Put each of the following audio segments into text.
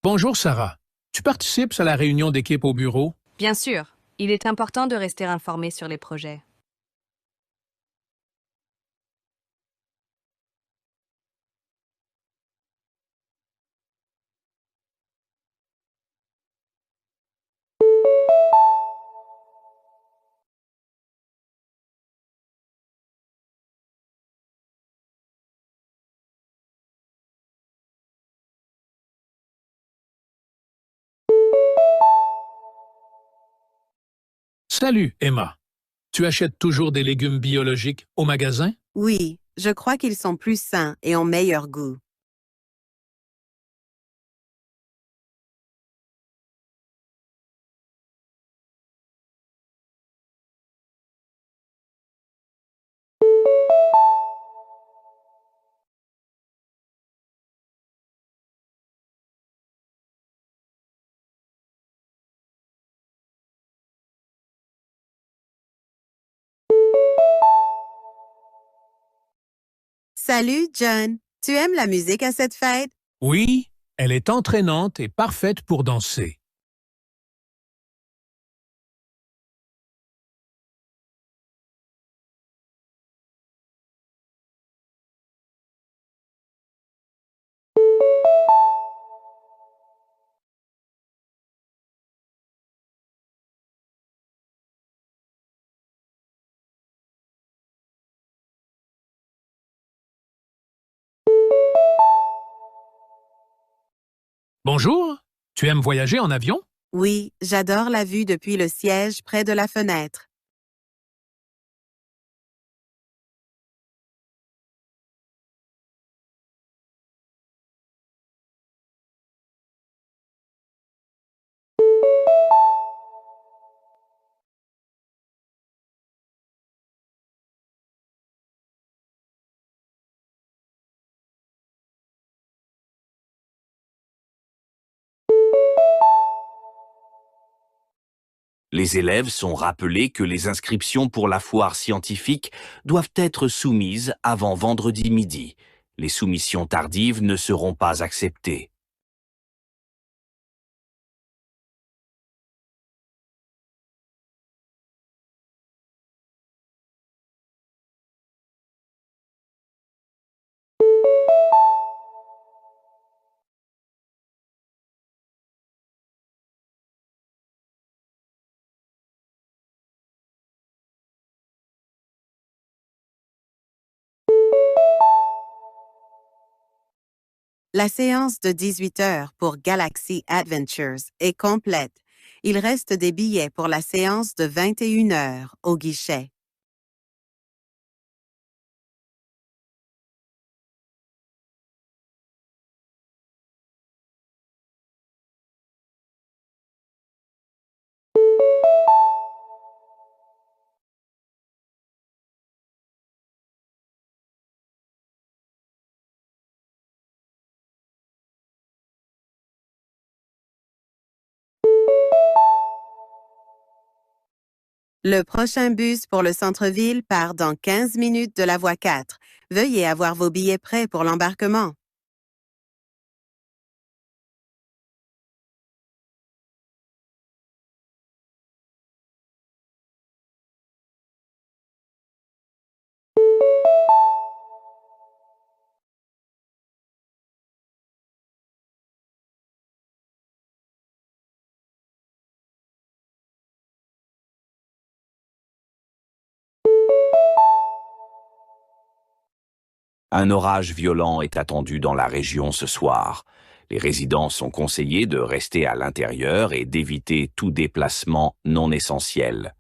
Bonjour Sarah. Tu participes à la réunion d'équipe au bureau? Bien sûr, il est important de rester informé sur les projets. Salut Emma. Tu achètes toujours des légumes biologiques au magasin? Oui, je crois qu'ils sont plus sains et ont meilleur goût. Salut, John. Tu aimes la musique à cette fête? Oui, elle est entraînante et parfaite pour danser. Bonjour. Tu aimes voyager en avion? Oui, j'adore la vue depuis le siège près de la fenêtre. Les élèves sont rappelés que les inscriptions pour la foire scientifique doivent être soumises avant vendredi midi. Les soumissions tardives ne seront pas acceptées. La séance de 18 heures pour Galaxy Adventures est complète. Il reste des billets pour la séance de 21 heures au guichet. Le prochain bus pour le centre-ville part dans 15 minutes de la voie 4. Veuillez avoir vos billets prêts pour l'embarquement. Un orage violent est attendu dans la région ce soir. Les résidents sont conseillés de rester à l'intérieur et d'éviter tout déplacement non essentiel.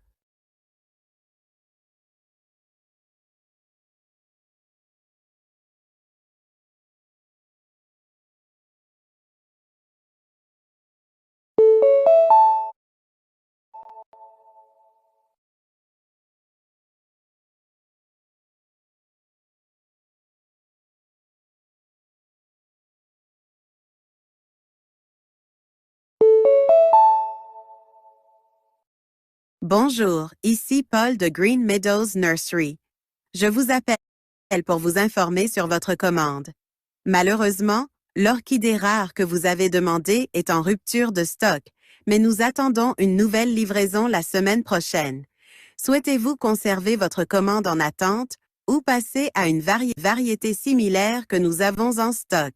Bonjour, ici Paul de Green Meadows Nursery. Je vous appelle pour vous informer sur votre commande. Malheureusement, l'orchidée rare que vous avez demandée est en rupture de stock, mais nous attendons une nouvelle livraison la semaine prochaine. Souhaitez-vous conserver votre commande en attente ou passer à une variété similaire que nous avons en stock?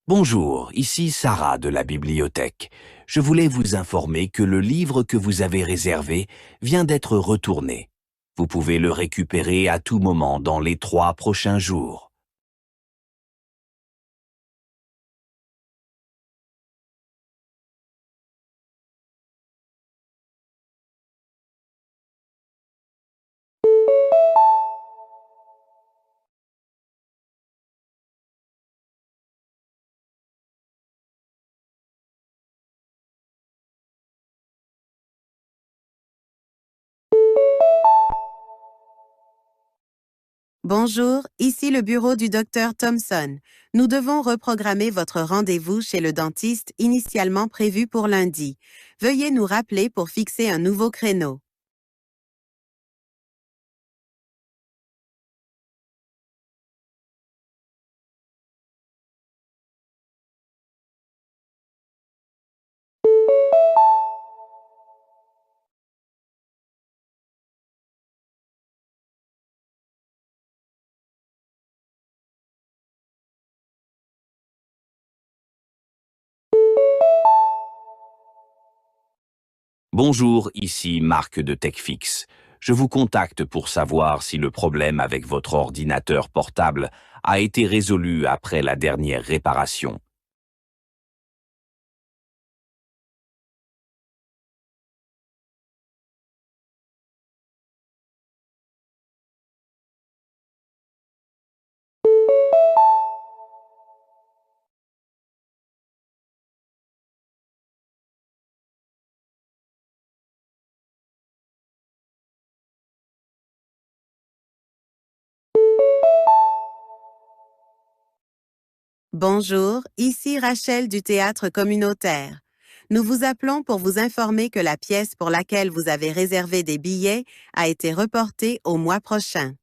Bonjour, ici Sarah de la bibliothèque. Je voulais vous informer que le livre que vous avez réservé vient d'être retourné. Vous pouvez le récupérer à tout moment dans les 3 prochains jours. Bonjour, ici le bureau du docteur Thompson. Nous devons reprogrammer votre rendez-vous chez le dentiste initialement prévu pour lundi. Veuillez nous rappeler pour fixer un nouveau créneau. Bonjour, ici Marc de TechFix. Je vous contacte pour savoir si le problème avec votre ordinateur portable a été résolu après la dernière réparation. Bonjour, ici Rachel du théâtre communautaire. Nous vous appelons pour vous informer que la pièce pour laquelle vous avez réservé des billets a été reportée au mois prochain.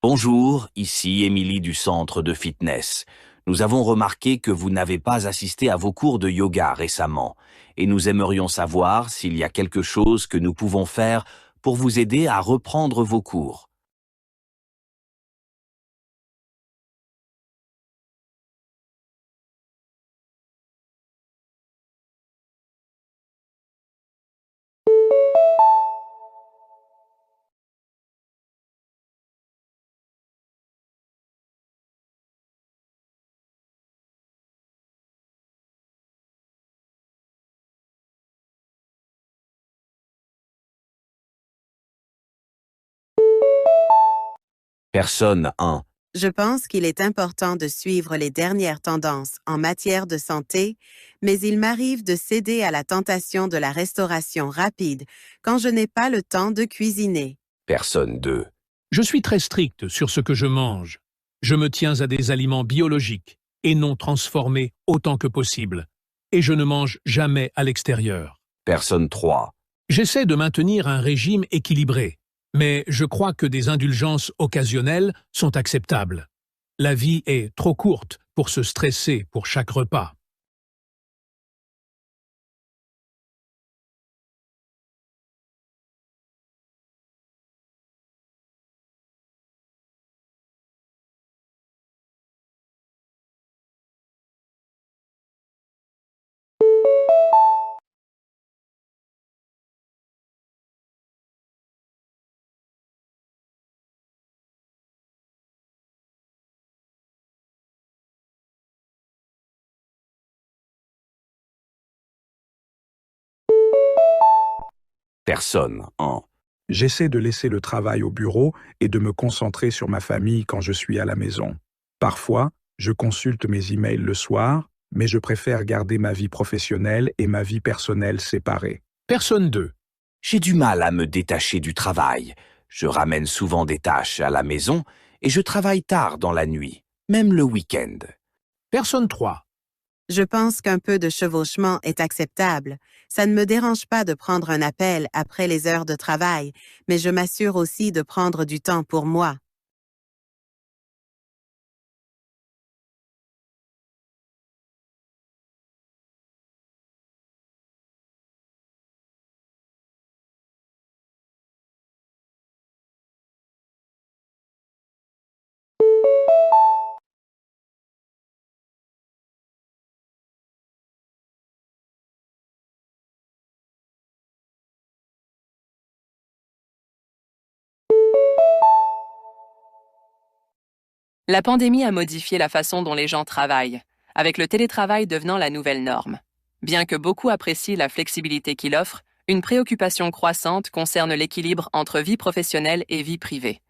Bonjour, ici Émilie du centre de fitness. Nous avons remarqué que vous n'avez pas assisté à vos cours de yoga récemment et nous aimerions savoir s'il y a quelque chose que nous pouvons faire pour vous aider à reprendre vos cours. Personne 1. Je pense qu'il est important de suivre les dernières tendances en matière de santé, mais il m'arrive de céder à la tentation de la restauration rapide quand je n'ai pas le temps de cuisiner. Personne 2. Je suis très strict sur ce que je mange. Je me tiens à des aliments biologiques et non transformés autant que possible. Et je ne mange jamais à l'extérieur. Personne 3. J'essaie de maintenir un régime équilibré, mais je crois que des indulgences occasionnelles sont acceptables. La vie est trop courte pour se stresser pour chaque repas. Personne 1. J'essaie de laisser le travail au bureau et de me concentrer sur ma famille quand je suis à la maison. Parfois, je consulte mes emails le soir, mais je préfère garder ma vie professionnelle et ma vie personnelle séparées. Personne 2. J'ai du mal à me détacher du travail. Je ramène souvent des tâches à la maison et je travaille tard dans la nuit, même le week-end. Personne 3. Je pense qu'un peu de chevauchement est acceptable. Ça ne me dérange pas de prendre un appel après les heures de travail, mais je m'assure aussi de prendre du temps pour moi. La pandémie a modifié la façon dont les gens travaillent, avec le télétravail devenant la nouvelle norme. Bien que beaucoup apprécient la flexibilité qu'il offre, une préoccupation croissante concerne l'équilibre entre vie professionnelle et vie privée.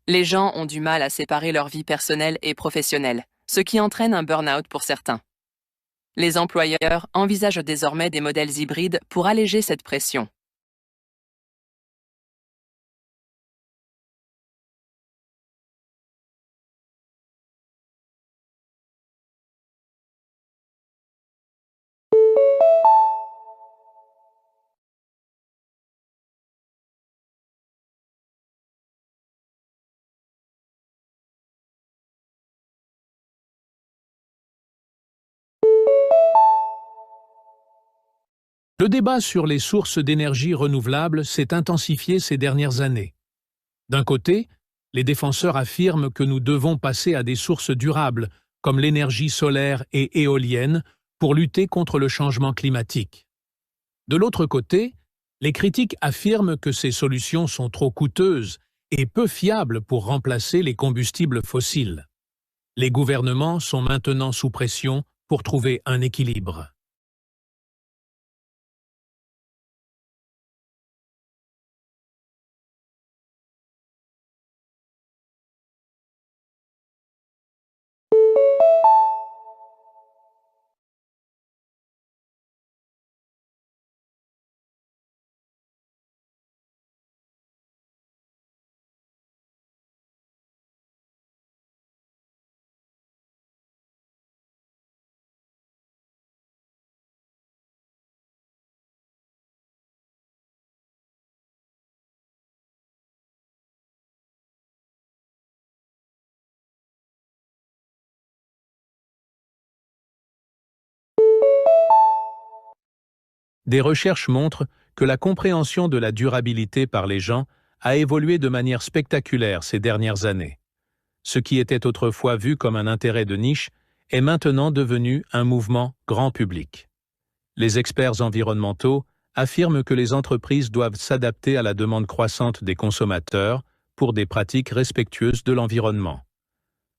Les gens ont du mal à séparer leur vie personnelle et professionnelle, ce qui entraîne un burn-out pour certains. Les employeurs envisagent désormais des modèles hybrides pour alléger cette pression. Le débat sur les sources d'énergie renouvelables s'est intensifié ces dernières années. D'un côté, les défenseurs affirment que nous devons passer à des sources durables, comme l'énergie solaire et éolienne, pour lutter contre le changement climatique. De l'autre côté, les critiques affirment que ces solutions sont trop coûteuses et peu fiables pour remplacer les combustibles fossiles. Les gouvernements sont maintenant sous pression pour trouver un équilibre. Des recherches montrent que la compréhension de la durabilité par les gens a évolué de manière spectaculaire ces dernières années. Ce qui était autrefois vu comme un intérêt de niche est maintenant devenu un mouvement grand public. Les experts environnementaux affirment que les entreprises doivent s'adapter à la demande croissante des consommateurs pour des pratiques respectueuses de l'environnement.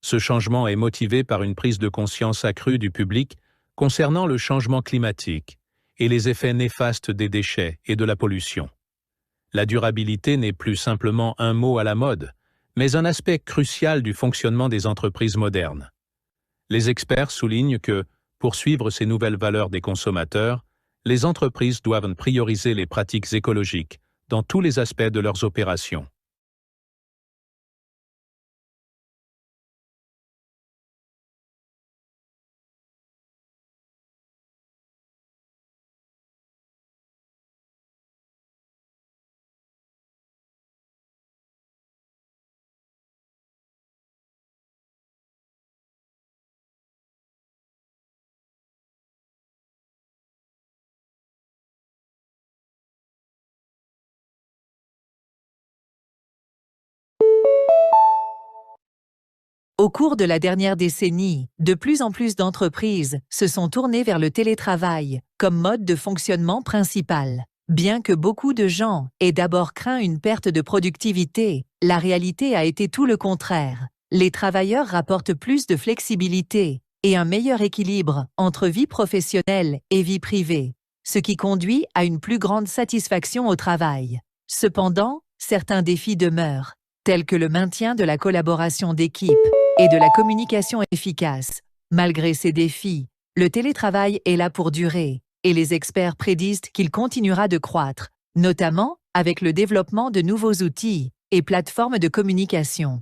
Ce changement est motivé par une prise de conscience accrue du public concernant le changement climatique et les effets néfastes des déchets et de la pollution. La durabilité n'est plus simplement un mot à la mode, mais un aspect crucial du fonctionnement des entreprises modernes. Les experts soulignent que, pour suivre ces nouvelles valeurs des consommateurs, les entreprises doivent prioriser les pratiques écologiques dans tous les aspects de leurs opérations. Au cours de la dernière décennie, de plus en plus d'entreprises se sont tournées vers le télétravail comme mode de fonctionnement principal. Bien que beaucoup de gens aient d'abord craint une perte de productivité, la réalité a été tout le contraire. Les travailleurs rapportent plus de flexibilité et un meilleur équilibre entre vie professionnelle et vie privée, ce qui conduit à une plus grande satisfaction au travail. Cependant, certains défis demeurent, tels que le maintien de la collaboration d'équipe et de la communication efficace. Malgré ces défis, le télétravail est là pour durer, et les experts prédisent qu'il continuera de croître, notamment avec le développement de nouveaux outils et plateformes de communication.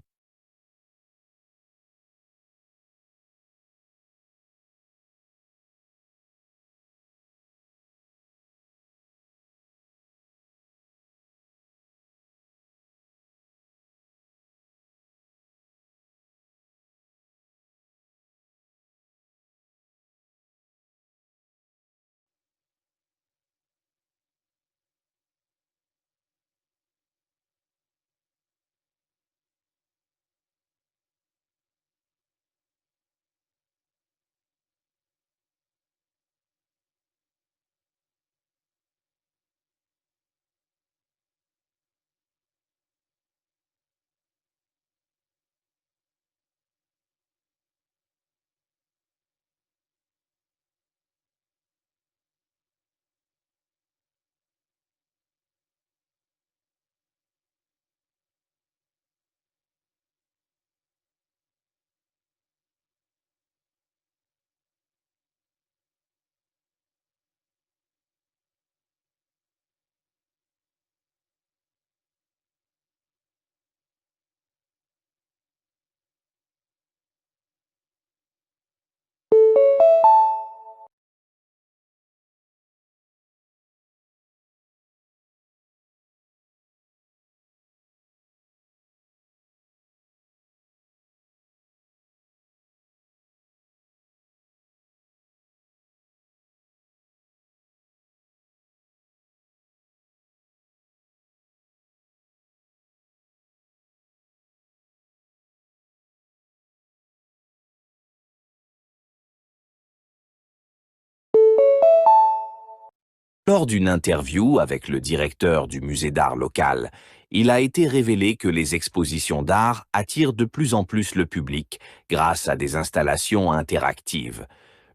Lors d'une interview avec le directeur du musée d'art local, il a été révélé que les expositions d'art attirent de plus en plus le public grâce à des installations interactives.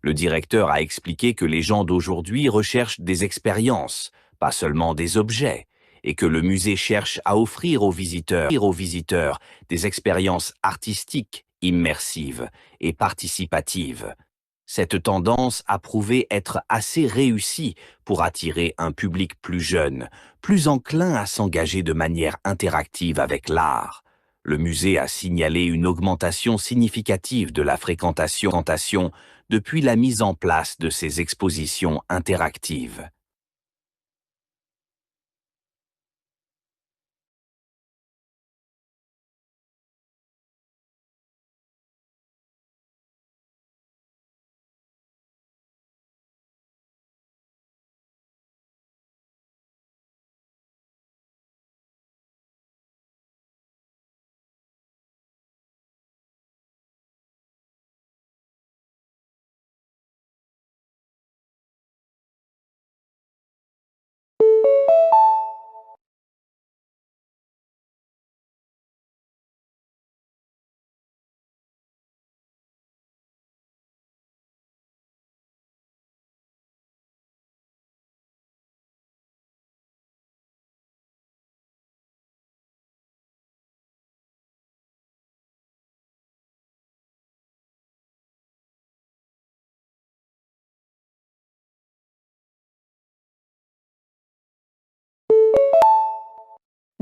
Le directeur a expliqué que les gens d'aujourd'hui recherchent des expériences, pas seulement des objets, et que le musée cherche à offrir aux visiteurs des expériences artistiques, immersives et participatives. Cette tendance a prouvé être assez réussie pour attirer un public plus jeune, plus enclin à s'engager de manière interactive avec l'art. Le musée a signalé une augmentation significative de la fréquentation depuis la mise en place de ces expositions interactives.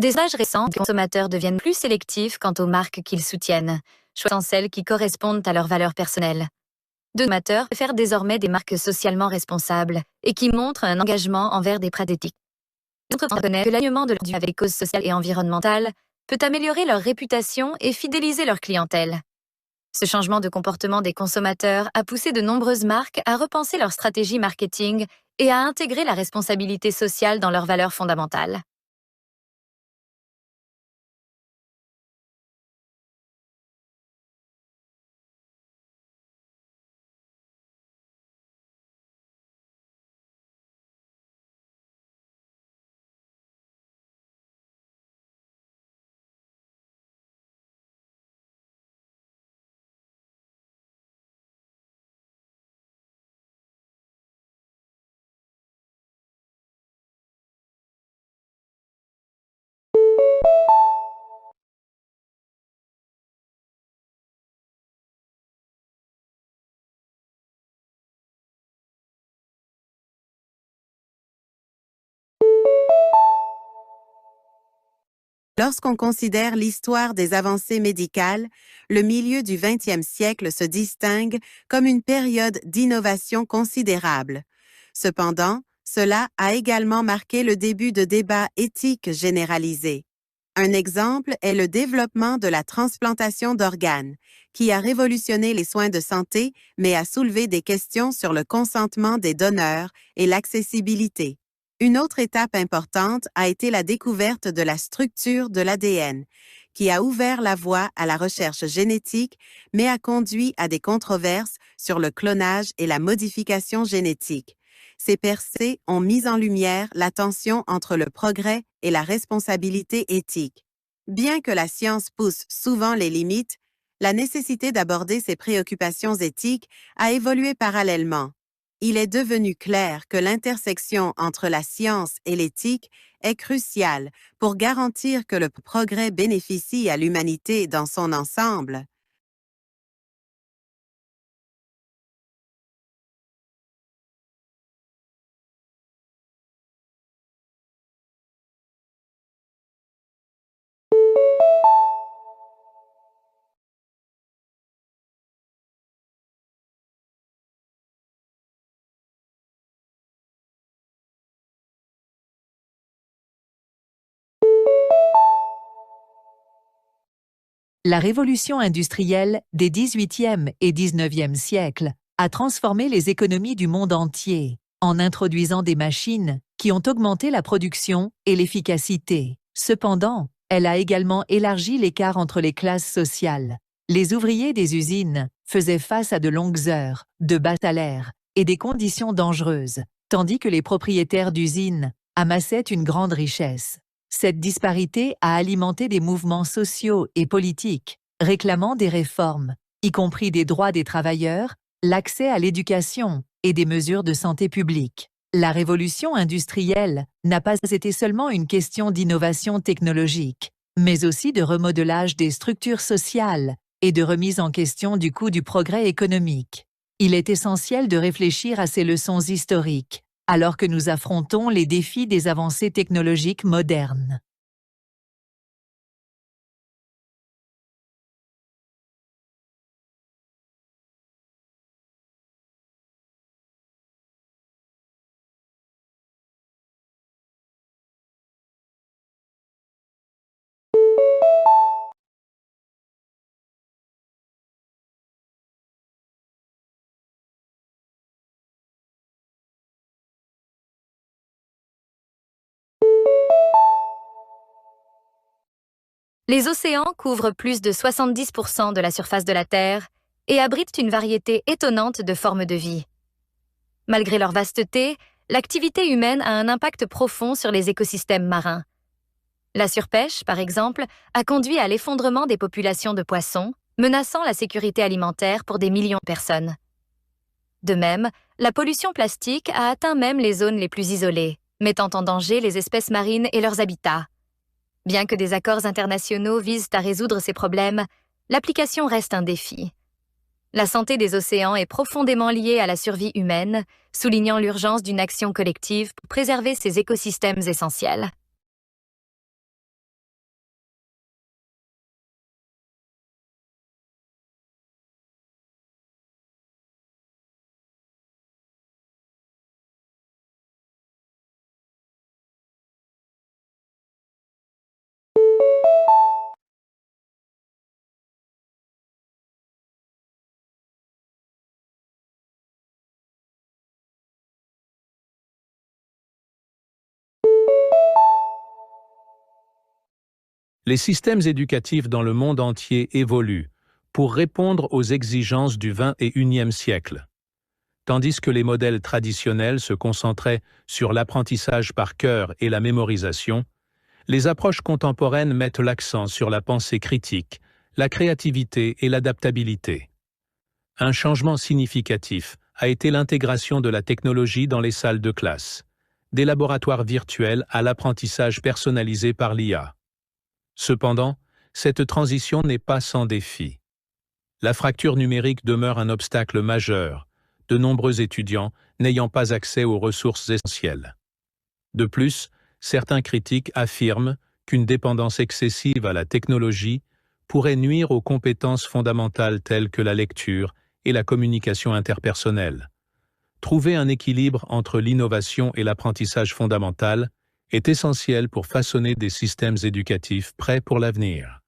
Des sondages récents, les consommateurs deviennent plus sélectifs quant aux marques qu'ils soutiennent, choisissant celles qui correspondent à leurs valeurs personnelles. De consommateurs préfèrent désormais des marques socialement responsables et qui montrent un engagement envers des pratiques éthiques. Les entreprises reconnaissent que l'alignement de leurs produits avec les causes sociales et environnementales peut améliorer leur réputation et fidéliser leur clientèle. Ce changement de comportement des consommateurs a poussé de nombreuses marques à repenser leur stratégie marketing et à intégrer la responsabilité sociale dans leurs valeurs fondamentales. Lorsqu'on considère l'histoire des avancées médicales, le milieu du 20e siècle se distingue comme une période d'innovation considérable. Cependant, cela a également marqué le début de débats éthiques généralisés. Un exemple est le développement de la transplantation d'organes, qui a révolutionné les soins de santé, mais a soulevé des questions sur le consentement des donneurs et l'accessibilité. Une autre étape importante a été la découverte de la structure de l'ADN, qui a ouvert la voie à la recherche génétique, mais a conduit à des controverses sur le clonage et la modification génétique. Ces percées ont mis en lumière la tension entre le progrès et la responsabilité éthique. Bien que la science pousse souvent les limites, la nécessité d'aborder ces préoccupations éthiques a évolué parallèlement. Il est devenu clair que l'intersection entre la science et l'éthique est cruciale pour garantir que le progrès bénéficie à l'humanité dans son ensemble. La révolution industrielle des XVIIIe et XIXe siècles a transformé les économies du monde entier en introduisant des machines qui ont augmenté la production et l'efficacité. Cependant, elle a également élargi l'écart entre les classes sociales. Les ouvriers des usines faisaient face à de longues heures, de bas salaires et des conditions dangereuses, tandis que les propriétaires d'usines amassaient une grande richesse. Cette disparité a alimenté des mouvements sociaux et politiques, réclamant des réformes, y compris des droits des travailleurs, l'accès à l'éducation et des mesures de santé publique. La révolution industrielle n'a pas été seulement une question d'innovation technologique, mais aussi de remodelage des structures sociales et de remise en question du coût du progrès économique. Il est essentiel de réfléchir à ces leçons historiques, alors que nous affrontons les défis des avancées technologiques modernes. Les océans couvrent plus de 70% de la surface de la Terre et abritent une variété étonnante de formes de vie. Malgré leur vasteté, l'activité humaine a un impact profond sur les écosystèmes marins. La surpêche, par exemple, a conduit à l'effondrement des populations de poissons, menaçant la sécurité alimentaire pour des millions de personnes. De même, la pollution plastique a atteint même les zones les plus isolées, mettant en danger les espèces marines et leurs habitats. Bien que des accords internationaux visent à résoudre ces problèmes, l'application reste un défi. La santé des océans est profondément liée à la survie humaine, soulignant l'urgence d'une action collective pour préserver ces écosystèmes essentiels. Les systèmes éducatifs dans le monde entier évoluent pour répondre aux exigences du XXIe siècle. Tandis que les modèles traditionnels se concentraient sur l'apprentissage par cœur et la mémorisation, les approches contemporaines mettent l'accent sur la pensée critique, la créativité et l'adaptabilité. Un changement significatif a été l'intégration de la technologie dans les salles de classe, des laboratoires virtuels à l'apprentissage personnalisé par l'IA. Cependant, cette transition n'est pas sans défi. La fracture numérique demeure un obstacle majeur, de nombreux étudiants n'ayant pas accès aux ressources essentielles. De plus, certains critiques affirment qu'une dépendance excessive à la technologie pourrait nuire aux compétences fondamentales telles que la lecture et la communication interpersonnelle. Trouver un équilibre entre l'innovation et l'apprentissage fondamental est essentiel pour façonner des systèmes éducatifs prêts pour l'avenir.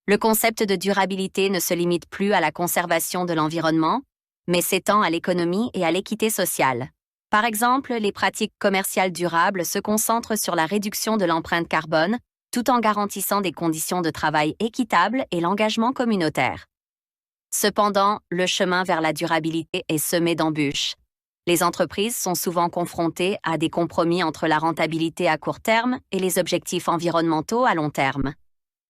Le concept de durabilité ne se limite plus à la conservation de l'environnement, mais s'étend à l'économie et à l'équité sociale. Par exemple, les pratiques commerciales durables se concentrent sur la réduction de l'empreinte carbone, tout en garantissant des conditions de travail équitables et l'engagement communautaire. Cependant, le chemin vers la durabilité est semé d'embûches. Les entreprises sont souvent confrontées à des compromis entre la rentabilité à court terme et les objectifs environnementaux à long terme.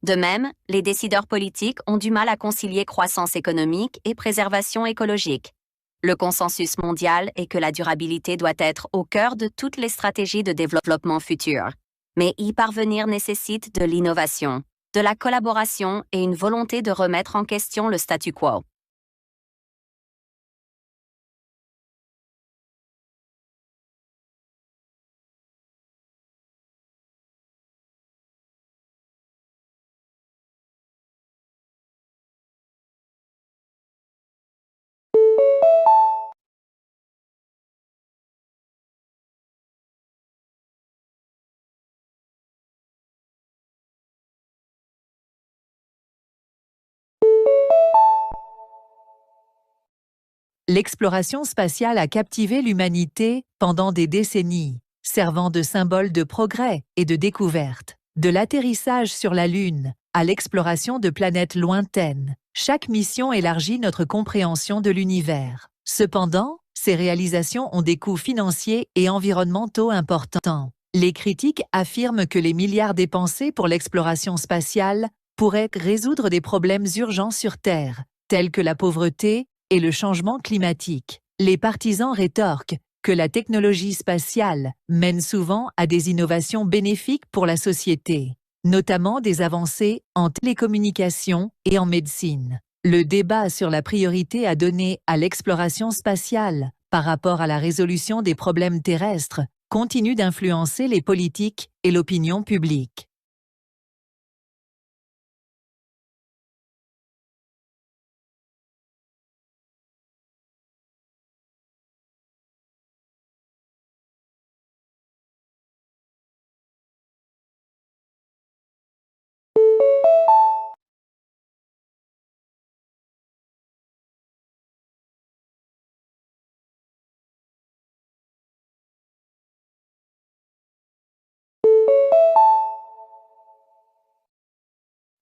De même, les décideurs politiques ont du mal à concilier croissance économique et préservation écologique. Le consensus mondial est que la durabilité doit être au cœur de toutes les stratégies de développement futures. Mais y parvenir nécessite de l'innovation, de la collaboration et une volonté de remettre en question le statu quo. L'exploration spatiale a captivé l'humanité pendant des décennies, servant de symbole de progrès et de découverte. De l'atterrissage sur la Lune à l'exploration de planètes lointaines, chaque mission élargit notre compréhension de l'univers. Cependant, ces réalisations ont des coûts financiers et environnementaux importants. Les critiques affirment que les milliards dépensés pour l'exploration spatiale pourraient résoudre des problèmes urgents sur Terre, tels que la pauvreté et le changement climatique. Les partisans rétorquent que la technologie spatiale mène souvent à des innovations bénéfiques pour la société, notamment des avancées en télécommunications et en médecine. Le débat sur la priorité à donner à l'exploration spatiale par rapport à la résolution des problèmes terrestres continue d'influencer les politiques et l'opinion publique.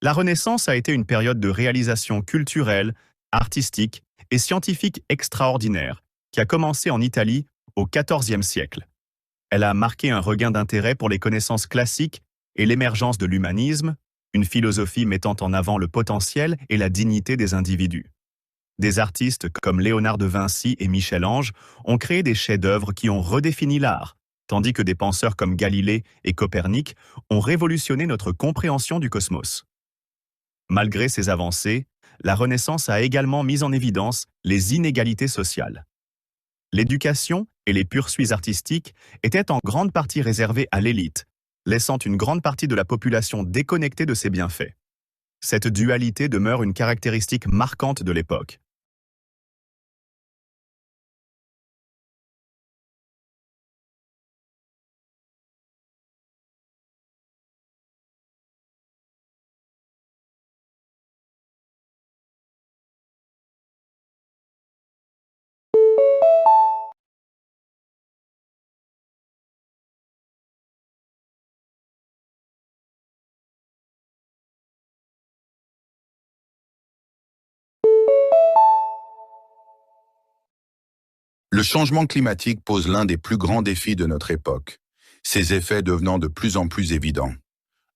La Renaissance a été une période de réalisation culturelle, artistique et scientifique extraordinaire qui a commencé en Italie au XIVe siècle. Elle a marqué un regain d'intérêt pour les connaissances classiques et l'émergence de l'humanisme, une philosophie mettant en avant le potentiel et la dignité des individus. Des artistes comme Léonard de Vinci et Michel-Ange ont créé des chefs-d'œuvre qui ont redéfini l'art, tandis que des penseurs comme Galilée et Copernic ont révolutionné notre compréhension du cosmos. Malgré ces avancées, la Renaissance a également mis en évidence les inégalités sociales. L'éducation et les poursuites artistiques étaient en grande partie réservées à l'élite, laissant une grande partie de la population déconnectée de ses bienfaits. Cette dualité demeure une caractéristique marquante de l'époque. Le changement climatique pose l'un des plus grands défis de notre époque, ses effets devenant de plus en plus évidents.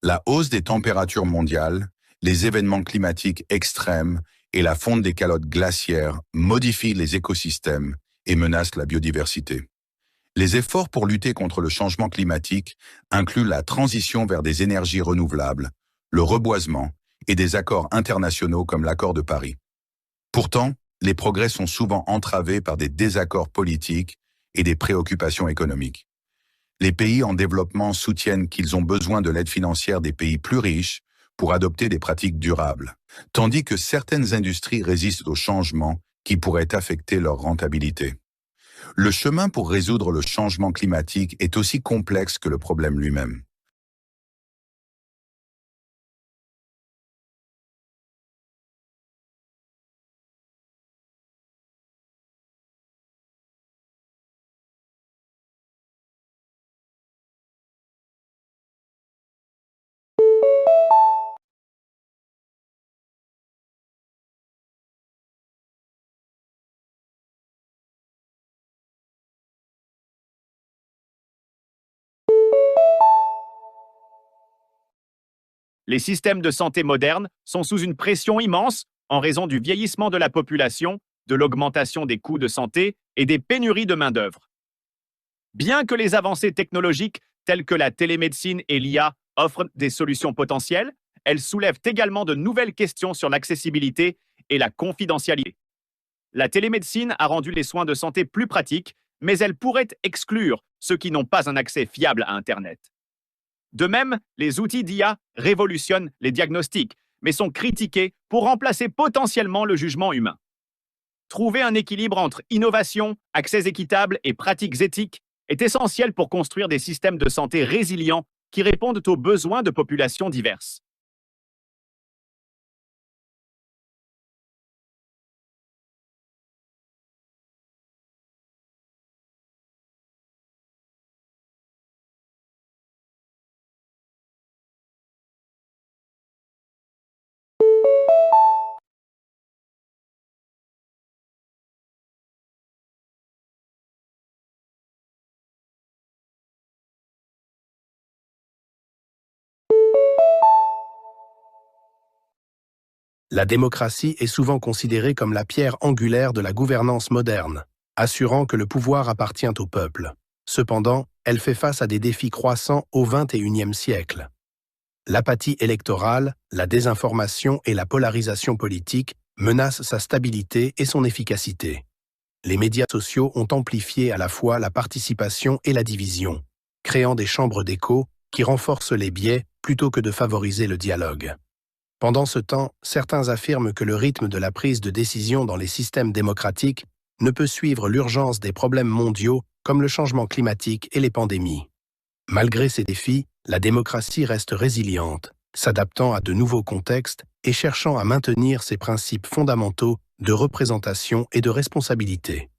La hausse des températures mondiales, les événements climatiques extrêmes et la fonte des calottes glaciaires modifient les écosystèmes et menacent la biodiversité. Les efforts pour lutter contre le changement climatique incluent la transition vers des énergies renouvelables, le reboisement et des accords internationaux comme l'accord de Paris. Pourtant, les progrès sont souvent entravés par des désaccords politiques et des préoccupations économiques. Les pays en développement soutiennent qu'ils ont besoin de l'aide financière des pays plus riches pour adopter des pratiques durables, tandis que certaines industries résistent aux changements qui pourraient affecter leur rentabilité. Le chemin pour résoudre le changement climatique est aussi complexe que le problème lui-même. Les systèmes de santé modernes sont sous une pression immense en raison du vieillissement de la population, de l'augmentation des coûts de santé et des pénuries de main-d'œuvre. Bien que les avancées technologiques telles que la télémédecine et l'IA offrent des solutions potentielles, elles soulèvent également de nouvelles questions sur l'accessibilité et la confidentialité. La télémédecine a rendu les soins de santé plus pratiques, mais elle pourrait exclure ceux qui n'ont pas un accès fiable à Internet. De même, les outils d'IA révolutionnent les diagnostics, mais sont critiqués pour remplacer potentiellement le jugement humain. Trouver un équilibre entre innovation, accès équitable et pratiques éthiques est essentiel pour construire des systèmes de santé résilients qui répondent aux besoins de populations diverses. La démocratie est souvent considérée comme la pierre angulaire de la gouvernance moderne, assurant que le pouvoir appartient au peuple. Cependant, elle fait face à des défis croissants au XXIe siècle. L'apathie électorale, la désinformation et la polarisation politique menacent sa stabilité et son efficacité. Les médias sociaux ont amplifié à la fois la participation et la division, créant des chambres d'écho qui renforcent les biais plutôt que de favoriser le dialogue. Pendant ce temps, certains affirment que le rythme de la prise de décision dans les systèmes démocratiques ne peut suivre l'urgence des problèmes mondiaux comme le changement climatique et les pandémies. Malgré ces défis, la démocratie reste résiliente, s'adaptant à de nouveaux contextes et cherchant à maintenir ses principes fondamentaux de représentation et de responsabilité.